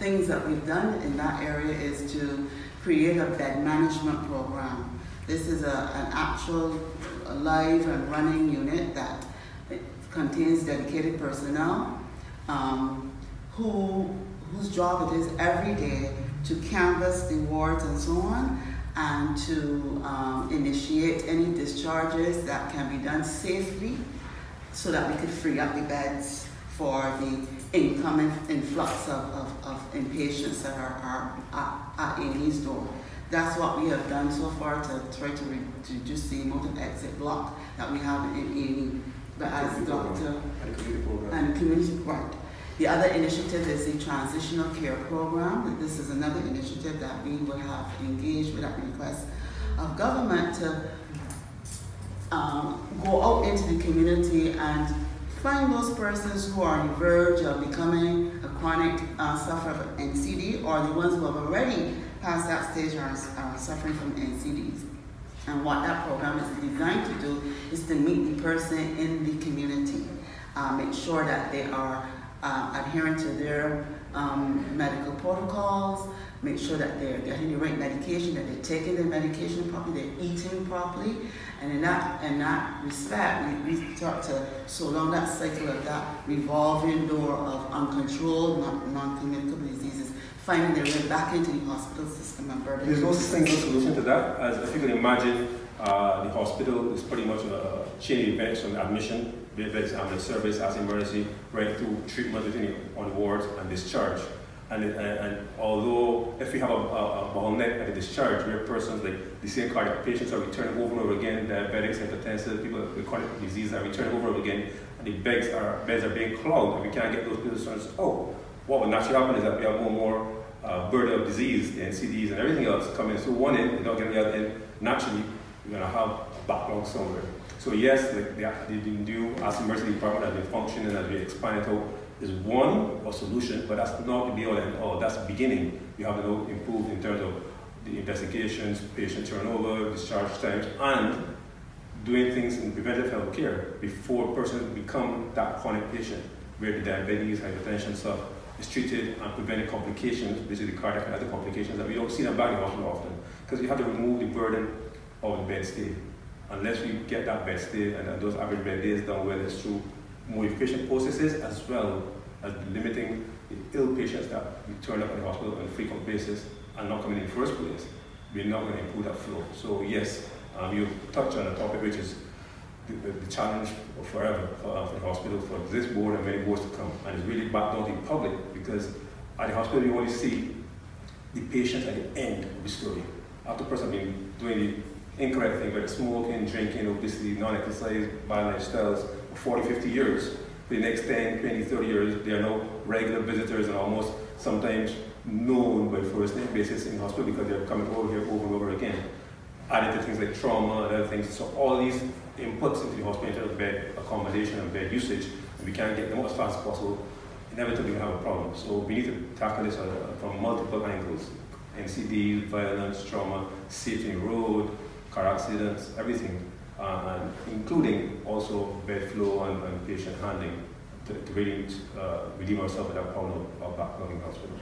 things that we've done in that area is to create a bed management program. This is an actual live and running unit that contains dedicated personnel whose job it is every day to canvass the wards and so on, and to initiate any discharges that can be done safely so that we could free up the beds for the incoming influx of inpatients that are at A&E's door. That's what we have done so far to try to reduce the amount of exit block that we have in A&E. But as Dr. and community, right. The other initiative is the transitional care program. This is another initiative that we would have engaged with at the request of government to go out into the community and find those persons who are on the verge of becoming a chronic sufferer of NCD, or the ones who have already passed that stage are suffering from NCDs. And what that program is designed to do is to meet the person in the community, make sure that they are adhering to their medical protocols, make sure that they're getting the right medication, that they're taking their medication properly, they're eating properly, and in that respect, we start to slow down that cycle of that revolving door of uncontrolled, non-communicable diseases, finding their way back into the hospital system and burden. There's no single solution to that. As you can imagine, the hospital is pretty much a chain of events from admission, visits, and the service as emergency, right through treatment on the wards and discharge. And although if we have a bottleneck at the discharge, where persons like the same cardiac patients are returning over and over again, diabetics, hypertensive, people with chronic disease are returning over and over again, and the beds are being clogged, and we can't get those patients out. What will naturally happen is that we have more burden of disease, the NCDs and everything else coming through one end, without getting the other end. Naturally, we're going to have a backlog somewhere. So yes, the new emergency department has been functioning as we expand it out is one solution, but that's not the be-all and all. That's the beginning. We have to improve in terms of the investigations, patient turnover, discharge times, and doing things in preventive health care before persons become that chronic patient, where the diabetes, hypertension stuff is treated and preventing complications, basically cardiac and other complications that we don't see them back in the hospital often, because you have to remove the burden of the bed stay. Unless we get that bed stay and those average bed days done well, it's through more efficient processes, as well as limiting the ill patients that we turn up in the hospital on a frequent basis and not coming in the first place. We're not going to improve that flow. So yes, you touched on a topic which is the challenge forever for the hospital, for this board and many boards to come. And it's really back down to the public, because at the hospital you only see the patients at the end of the story. After the person has been doing the incorrect thing, whether smoking, drinking, obesity, non-exercise, bad lifestyles, for 40, 50 years. For the next 10, 20, 30 years, they are now regular visitors and almost sometimes known by first name basis in the hospital because they're coming over here over and over again. Added to things like trauma and other things. So all these inputs into the hospital in terms of bed accommodation and bed usage, and we can't get them as fast as possible, inevitably we have a problem. So we need to tackle this from multiple angles. NCD, violence, trauma, safety on the road, car accidents, everything. And including also bed flow and patient handling to really relieve ourselves of that problem of backlog in hospital.